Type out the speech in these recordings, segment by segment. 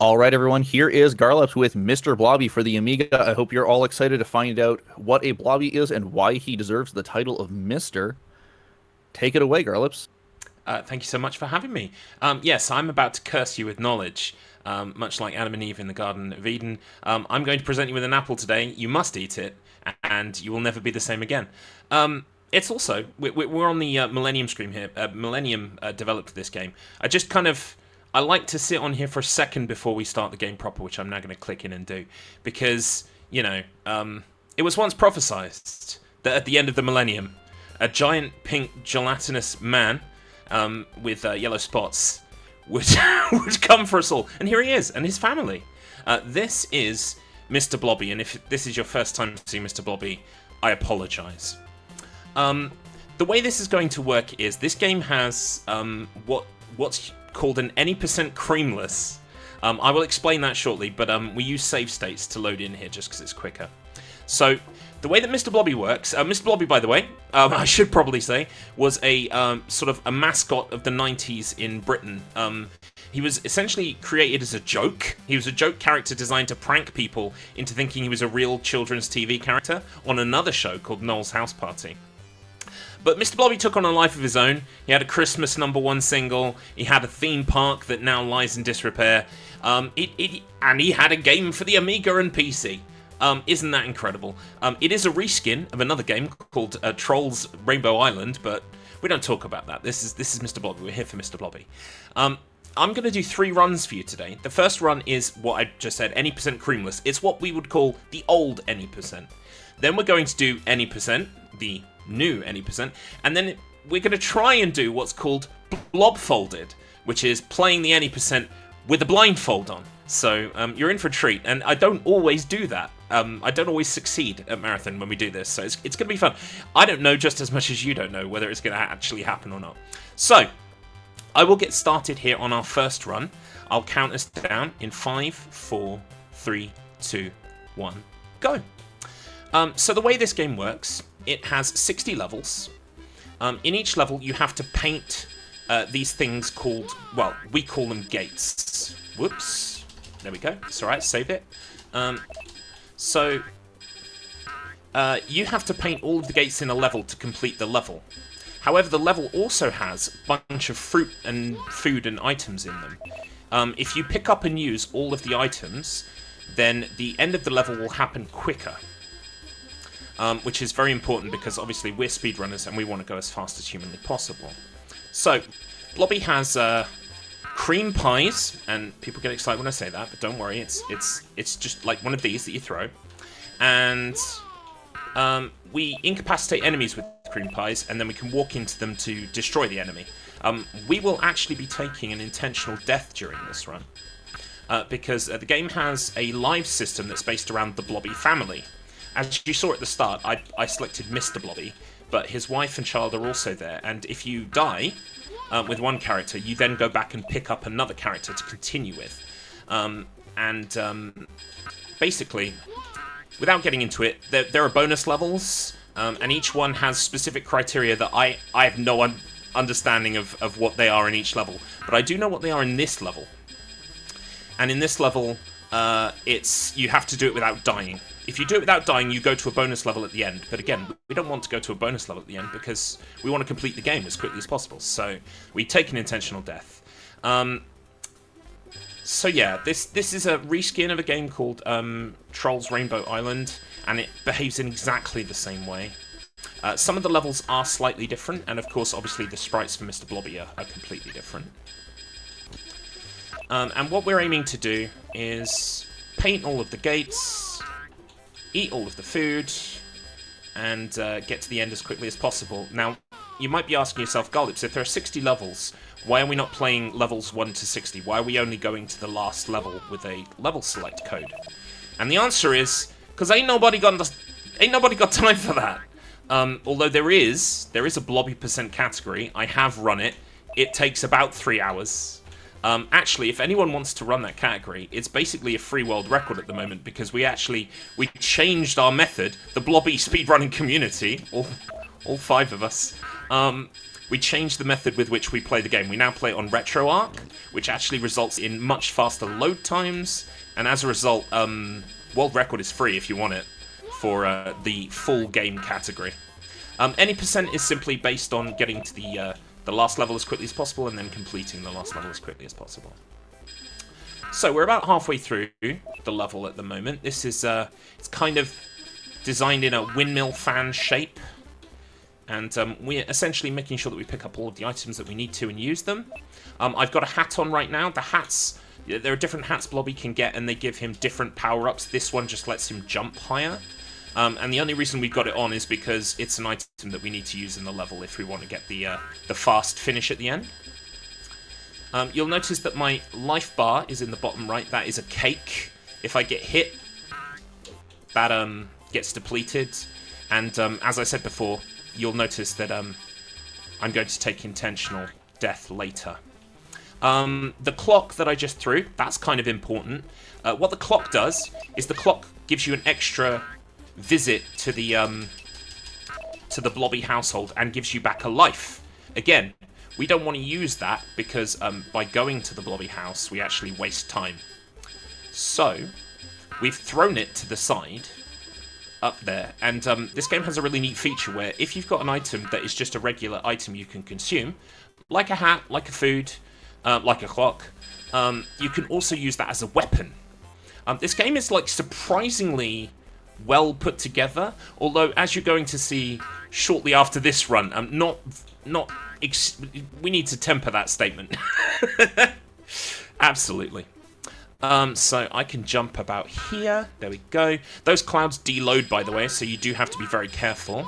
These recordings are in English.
All right, everyone, here is Garlips with Mr. Blobby for the Amiga. I hope you're all excited to find out what a Blobby is and why he deserves the title of Mr. Take it away, Garlips. Thank you so much for having me. Yes, I'm about to curse you with knowledge, much like Adam and Eve in the Garden of Eden. I'm going to present you with an apple today. You must eat it, and you will never be the same again. It's also we're on the Millennium stream here. Millennium developed this game. I like to sit on here for a second before we start the game proper, which I'm now going to click in and do, because it was once prophesized that at the end of the Millennium, a giant pink gelatinous man with yellow spots would would come for us all, and here he is, and his family. This is Mr. Blobby, and if this is your first time seeing Mr. Blobby, I apologise. The way this is going to work is this game has what's called an any percent creamless. I will explain that shortly, but we use save states to load in here just because it's quicker. So the way that Mr. Blobby works, Mr. Blobby, by the way, I should probably say, was a sort of a mascot of the 90s in Britain. He was essentially created as a joke. He was a joke character designed to prank people into thinking he was a real children's TV character on another show called Noel's House Party. But Mr. Blobby took on a life of his own. He had a Christmas #1 single. He had a theme park that now lies in disrepair. And he had a game for the Amiga and PC. Isn't that incredible? It is a reskin of another game called Trolls Rainbow Island, but we don't talk about that. This is Mr. Blobby. We're here for Mr. Blobby. I'm going to do 3 runs for you today. The first run is what I just said, any percent creamless. It's what we would call the old any percent. Then we're going to do any percent, the new any percent, and then we're going to try and do what's called blobfolded, which is playing the any percent with a blindfold on. So you're in for a treat, and I don't always do that. I don't always succeed at Marathon when we do this, so it's going to be fun. I don't know just as much as you don't know whether it's going to actually happen or not. So I will get started here on our first run. I'll count us down in 5, 4, 3, 2, 1, go. So the way this game works, it has 60 levels. In each level, you have to paint these things called, well, we call them gates. Whoops. There we go. It's alright, save it. You have to paint all of the gates in a level to complete the level. However, the level also has a bunch of fruit and food and items in them. If you pick up and use all of the items, then the end of the level will happen quicker. Which is very important because obviously we're speedrunners and we want to go as fast as humanly possible. So, Blobby has cream pies, and people get excited when I say that, but don't worry, it's just like one of these that you throw. And we incapacitate enemies with cream pies, and then we can walk into them to destroy the enemy. We will actually be taking an intentional death during this run, because the game has a live system that's based around the Blobby family. As you saw at the start, I selected Mr. Blobby, but his wife and child are also there, and if you die with one character, you then go back and pick up another character to continue with. Basically, without getting into it, there are bonus levels, and each one has specific criteria that I have no understanding of what they are in each level, but I do know what they are in this level. And in this level, you have to do it without dying. If you do it without dying, you go to a bonus level at the end. But again, we don't want to go to a bonus level at the end because we want to complete the game as quickly as possible. So we take an intentional death. So yeah, this is a reskin of a game called Trolls Rainbow Island, and it behaves in exactly the same way. Some of the levels are slightly different, and of course, obviously, the sprites for Mr. Blobby are completely different. And what we're aiming to do is paint all of the gates, eat all of the food, and get to the end as quickly as possible. Now, you might be asking yourself, Garlips, if there are 60 levels, why are we not playing levels 1 to 60? Why are we only going to the last level with a level select code? And the answer is, because ain't nobody got time for that. Although there is a Blobby percent category. I have run it. It takes about 3 hours. Actually, if anyone wants to run that category, it's basically a free world record at the moment because we changed our method. The Blobby speedrunning community, all 5 of us, we changed the method with which we play the game. We now play it on RetroArch, which actually results in much faster load times, and as a result, world record is free if you want it for the full game category. Any percent is simply based on getting to the last level as quickly as possible and then completing the last level as quickly as possible. So we're about halfway through the level at the moment. This is it's kind of designed in a windmill fan shape, and we're essentially making sure that we pick up all of the items that we need to and use them. I've got a hat on right now. The hats, there are different hats Blobby can get, and they give him different power-ups. This one just lets him jump higher. And the only reason we've got it on is because it's an item that we need to use in the level if we want to get the fast finish at the end. You'll notice that my life bar is in the bottom right. That is a cake. If I get hit, that gets depleted. And as I said before, you'll notice that I'm going to take intentional death later. The clock that I just threw, that's kind of important. What the clock does is the clock gives you an extra visit to the Blobby household and gives you back a life. Again, we don't want to use that because by going to the Blobby house, we actually waste time. So, we've thrown it to the side, up there, and this game has a really neat feature where if you've got an item that is just a regular item you can consume, like a hat, like a food, like a clock, you can also use that as a weapon. This game is like surprisingly well put together, although as you're going to see shortly after this run, we need to temper that statement. Absolutely. So I can jump about here. There we go. Those clouds deload, by the way, so you do have to be very careful.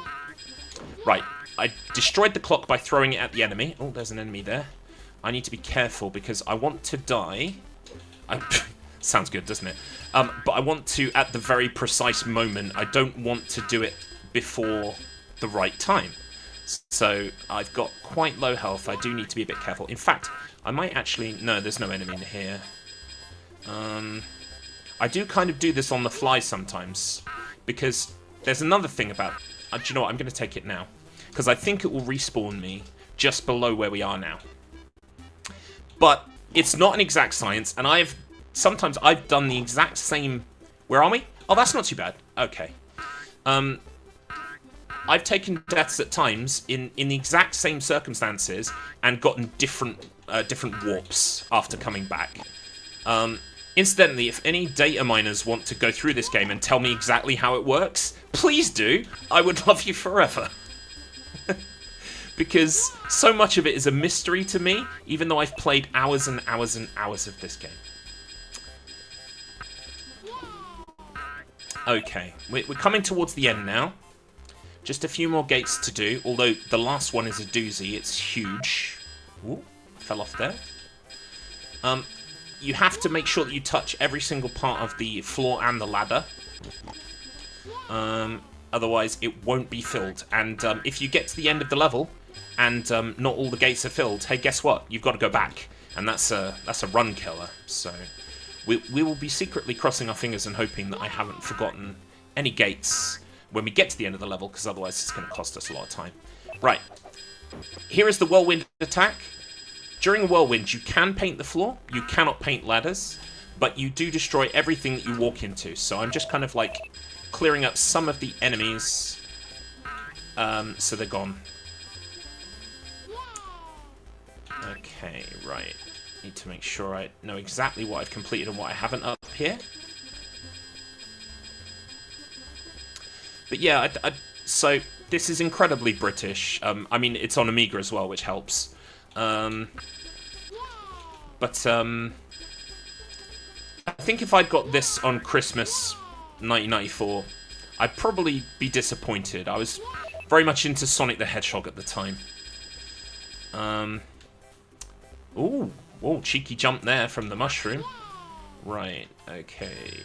Right, I destroyed the clock by throwing it at the enemy. Oh, there's an enemy there. I need to be careful because I want to die. Sounds good, doesn't it? But I want to at the very precise moment. I don't want to do it before the right time. So I've got quite low health. I do need to be a bit careful. In fact, I might actually... No, there's no enemy in here. I do kind of do this on the fly sometimes, because there's another thing about... do you know what? I'm going to take it now, because I think it will respawn me just below where we are now. But it's not an exact science, and sometimes I've done the exact same... Where are we? Oh, that's not too bad. Okay. I've taken deaths at times in the exact same circumstances and gotten different warps after coming back. Incidentally, if any data miners want to go through this game and tell me exactly how it works, please do. I would love you forever. Because so much of it is a mystery to me, even though I've played hours and hours and hours of this game. Okay, we're coming towards the end now. Just a few more gates to do, although the last one is a doozy. It's huge. Ooh, fell off there. You have to make sure that you touch every single part of the floor and the ladder. Otherwise, it won't be filled. And if you get to the end of the level and not all the gates are filled, hey, guess what? You've got to go back. And that's a run killer. So we will be secretly crossing our fingers and hoping that I haven't forgotten any gates when we get to the end of the level, because otherwise it's going to cost us a lot of time. Right. Here is the whirlwind attack. During a whirlwind, you can paint the floor. You cannot paint ladders, but you do destroy everything that you walk into. So I'm just kind of like clearing up some of the enemies, so they're gone. Okay, right. Need to make sure I know exactly what I've completed and what I haven't up here. But yeah, so this is incredibly British. I mean, it's on Amiga as well, which helps. I think if I'd got this on Christmas 1994, I'd probably be disappointed. I was very much into Sonic the Hedgehog at the time. Ooh, cheeky jump there from the mushroom. Right, okay.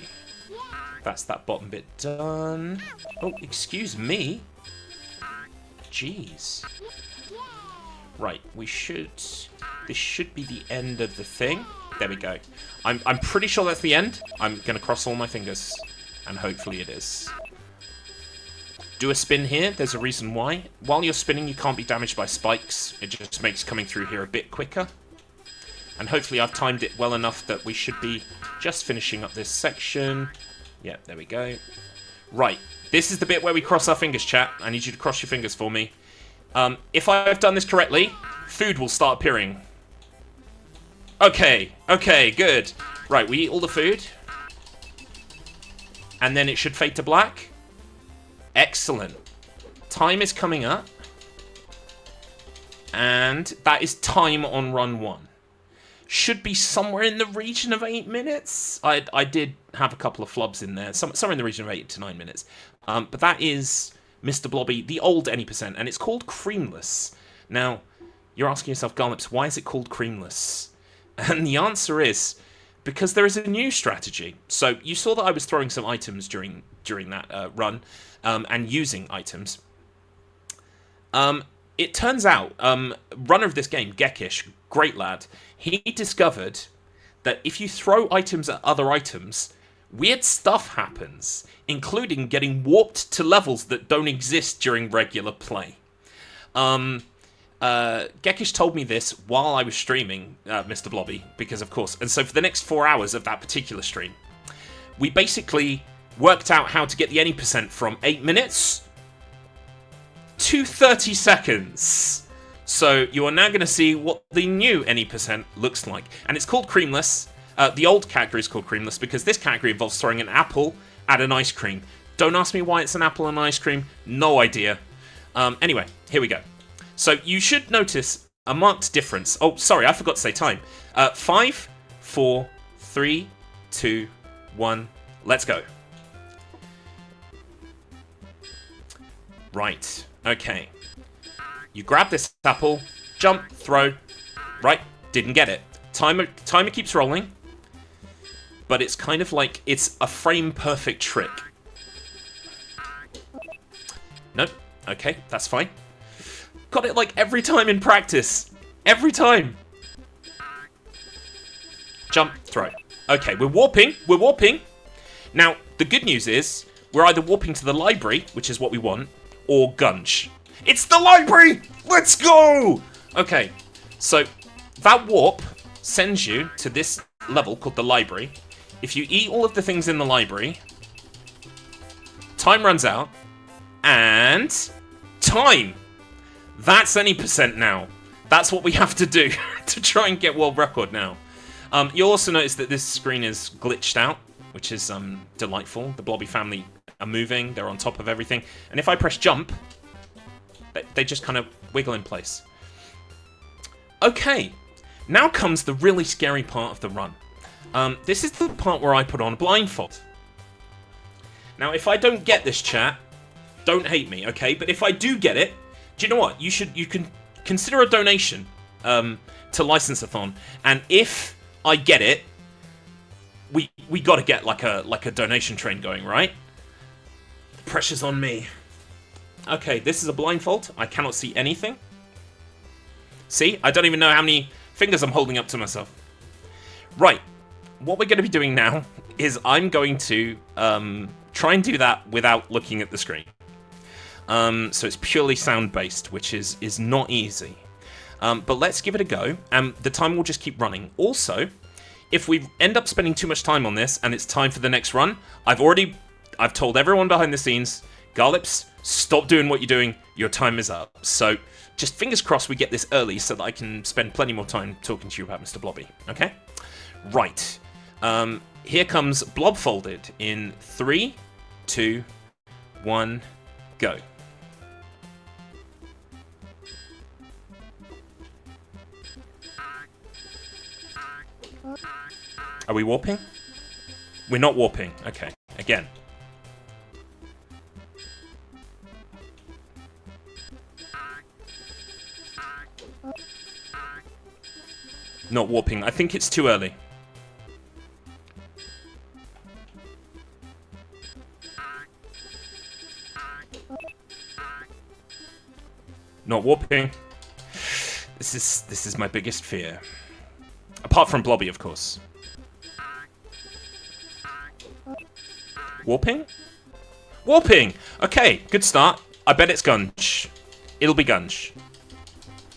That's that bottom bit done. Oh, excuse me. Jeez. Right, this should be the end of the thing. There we go. I'm pretty sure that's the end. I'm gonna cross all my fingers, and hopefully it is. do a spin here. There's a reason why. While you're spinning, you can't be damaged by spikes. It just makes coming through here a bit quicker. And hopefully I've timed it well enough that we should be just finishing up this section. Yeah, there we go. Right, this is the bit where we cross our fingers, chat. I need you to cross your fingers for me. If I've done this correctly, food will start appearing. Okay, good. Right, we eat all the food. And then it should fade to black. Excellent. Time is coming up. And that is time on run 1. Should be somewhere in the region of 8 minutes. I did have a couple of flubs in there. Somewhere in the region of 8 to 9 minutes. But that is Mr. Blobby, the old any %. And it's called Creamless. Now, you're asking yourself, Garlips, why is it called Creamless? And the answer is because there is a new strategy. So you saw that I was throwing some items during that run and using items. It turns out, runner of this game, Gekish, great lad, he discovered that if you throw items at other items, weird stuff happens, including getting warped to levels that don't exist during regular play. Gekish told me this while I was streaming Mr. Blobby, because of course, and so for the next 4 hours of that particular stream, we basically worked out how to get the any % from 8 minutes to 30 seconds. So you are now going to see what the new any % looks like. And it's called Creamless. The old category is called Creamless because this category involves throwing an apple at an ice cream. Don't ask me why it's an apple and ice cream. No idea. Anyway, here we go. So you should notice a marked difference. Oh, sorry, I forgot to say time. 5, 4, 3, 2, 1. Let's go. Right. Okay. You grab this apple, jump, throw. Right. Didn't get it. Timer keeps rolling. But it's kind of like it's a frame perfect trick. Nope. Okay, that's fine. Got it like every time in practice. Every time. Jump, throw. Okay, we're warping. We're warping. Now, the good news is we're either warping to the library, which is what we want, or Gunge. It's the library! Let's go! Okay, so that warp sends you to this level called the library. If you eat all of the things in the library, time runs out, and time! That's any % now. That's what we have to do to try and get world record now. You'll also notice that this screen is glitched out, which is delightful. The Blobby family are moving, they're on top of everything. And if I press jump, they just kind of wiggle in place. Okay, now comes the really scary part of the run. This is the part where I put on a blindfold. Now, if I don't get this, chat, don't hate me, okay? But if I do get it, do you know what? You can consider a donation to License-a-thon, and if I get it, we got to get like a donation train going, right? The pressure's on me. Okay, this is a blindfold. I cannot see anything. See? I don't even know how many fingers I'm holding up to myself. Right. What we're going to be doing now is I'm going to try and do that without looking at the screen. So it's purely sound-based, which is not easy. But let's give it a go, and the time will just keep running. Also, if we end up spending too much time on this, and it's time for the next run, I've told everyone behind the scenes, Garlips, stop doing what you're doing, your time is up. So, just fingers crossed we get this early so that I can spend plenty more time talking to you about Mr. Blobby, okay? Right. Here comes Blobfolded in 3, 2, 1, go. Are we warping? We're not warping. Okay, again. Not warping. I think it's too early. Not warping. This is my biggest fear. Apart from Blobby, of course. Warping? Warping! Okay, good start. I bet it's Gunge. It'll be Gunge.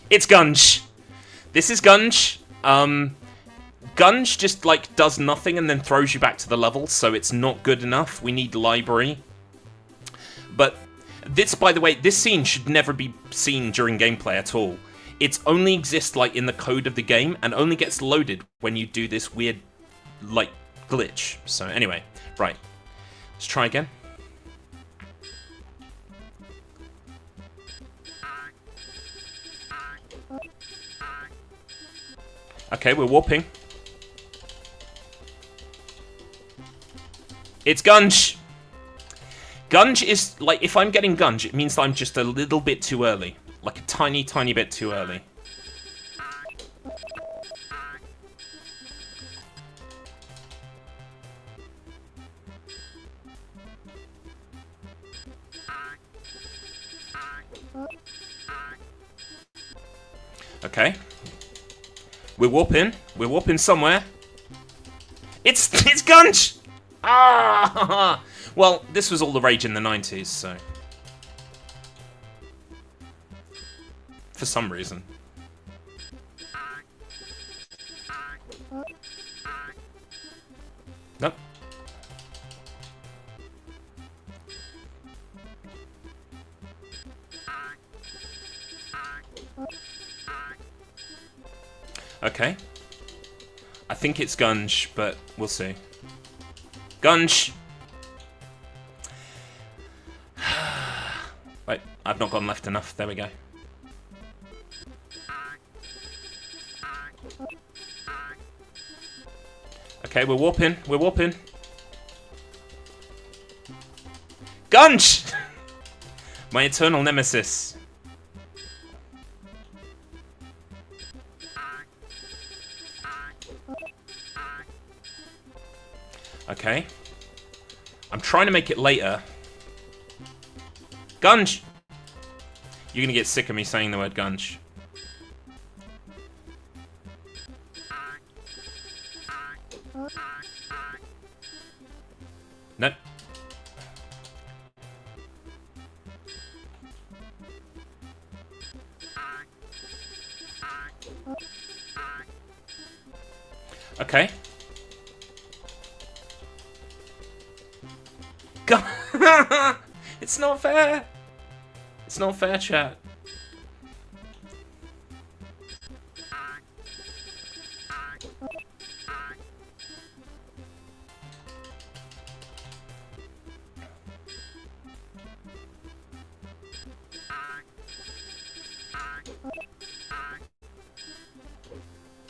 It's Gunge. This is Gunge. Gunge just, like, does nothing and then throws you back to the level, so it's not good enough. We need library. But this, by the way, this scene should never be seen during gameplay at all. It only exists, like, in the code of the game and only gets loaded when you do this weird, like, glitch. So, anyway, right. Let's try again. Okay, we're warping. It's Gunge! Gunge is, like, if I'm getting Gunge, it means that I'm just a little bit too early. Like a tiny, tiny bit too early. Okay. We're warping. We're warping somewhere. It's Gunge! Ah! Well, this was all the rage in the 90s, so... For some reason. Nope. Okay. I think it's Gunge, but we'll see. Gunge! Wait, I've not gone left enough. There we go. Okay, we're warping. We're warping. Gunge! My eternal nemesis. Okay. I'm trying to make it later. Gunge! You're gonna get sick of me saying the word Gunge. Nope. Okay. It's not fair. It's not fair, chat.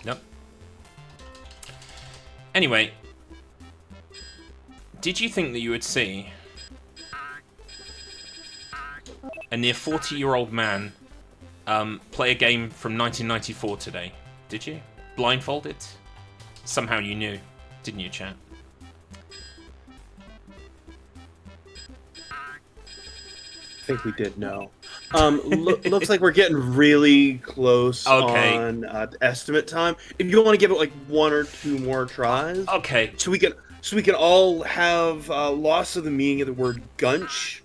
Nope. Anyway, did you think that you would see a near 40-year-old man play a game from 1994 today? Did you? Blindfolded? Somehow you knew, didn't you, chat? I think we did know. Looks like we're getting really close on estimate time. If you want to give it like 1 or 2 more tries, Okay. so we can all have loss of the meaning of the word gunch.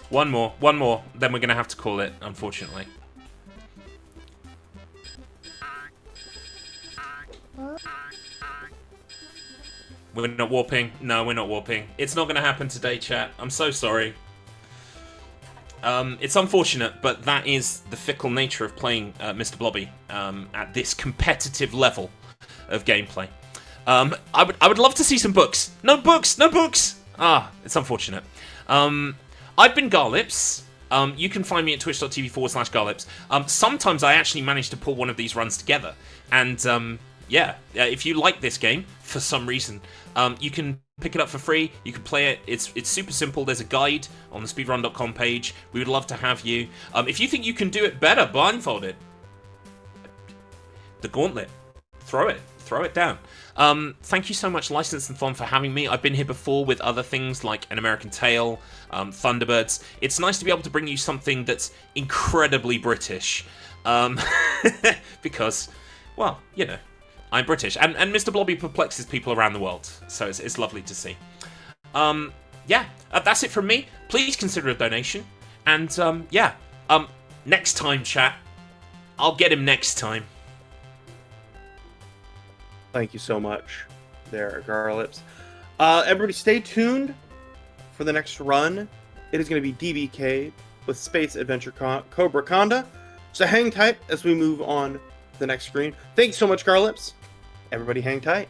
One more, then we're gonna have to call it, unfortunately. We're not warping. No, we're not warping. It's not gonna happen today, chat. I'm so sorry. It's unfortunate, but that is the fickle nature of playing Mr. Blobby at this competitive level of gameplay. I would love to see some books. No books! No books! Ah, it's unfortunate. I've been Garlips. You can find me at twitch.tv/Garlips. Sometimes I actually manage to pull one of these runs together. And, yeah, if you like this game, for some reason, you can pick it up for free. You can play it. It's super simple. There's a guide on the speedrun.com page. We would love to have you. If you think you can do it better, blindfolded. The gauntlet. Throw it down. Thank you so much, License and Thon, for having me. I've been here before with other things like An American Tail, Thunderbirds. It's nice to be able to bring you something that's incredibly British. Because, well, you know, I'm British. And Mr. Blobby perplexes people around the world. So it's lovely to see. Yeah, that's it from me. Please consider a donation. And next time, chat. I'll get him next time. Thank you so much there, Garlips. Everybody stay tuned for the next run. It is going to be DBK with Space Adventure Cobra Conda. So hang tight as we move on to the next screen. Thank you so much, Garlips. Everybody hang tight.